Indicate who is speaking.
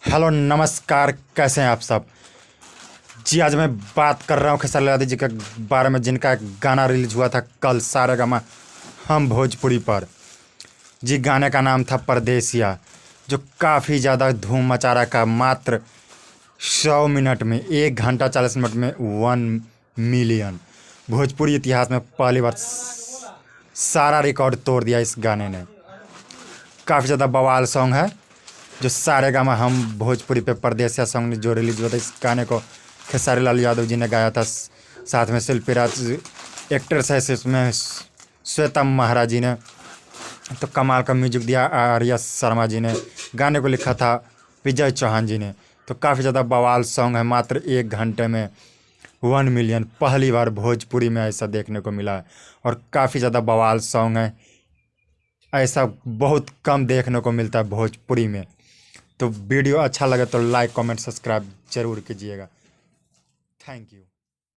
Speaker 1: Hello नमस्कार, कैसे हैं आप सब। जी आज मैं बात कर रहा हूँ खेसारी लाल जी के बारे में, जिनका एक गाना रिलीज हुआ था कल सारेगामा हम भोजपुरी पर। जी गाने का नाम था परदेसिया, जो काफ़ी ज़्यादा धूम मचा रहा का। मात्र 100 मिनट में 1 घंटा 40 मिनट में 1 मिलियन भोजपुरी इतिहास में पहली बार सारा रिकॉर्ड तोड़ दिया इस गाने ने। काफ़ी ज़्यादा बवाल सॉन्ग है जो सारेगामा हम भोजपुरी पे परदेसिया सॉन्ग जो रिलीज हुआ था। इस गाने को खेसारी लाल यादव जी ने गाया था, साथ में शिल्पी राज एक्टर्स है इसमें, श्वेता महाराज जी ने तो कमाल का म्यूजिक दिया, आर्या शर्मा जी ने गाने को लिखा था, विजय चौहान जी ने। तो काफ़ी ज़्यादा बवाल सॉन्ग है। मात्र 1 घंटे में 1 मिलियन पहली बार भोजपुरी में ऐसा देखने को मिला है, और काफ़ी ज़्यादा बवाल सॉन्ग है। ऐसा बहुत कम देखने को मिलता है भोजपुरी में। तो वीडियो अच्छा लगे तो लाइक कमेंट सब्सक्राइब जरूर कीजिएगा। Thank you.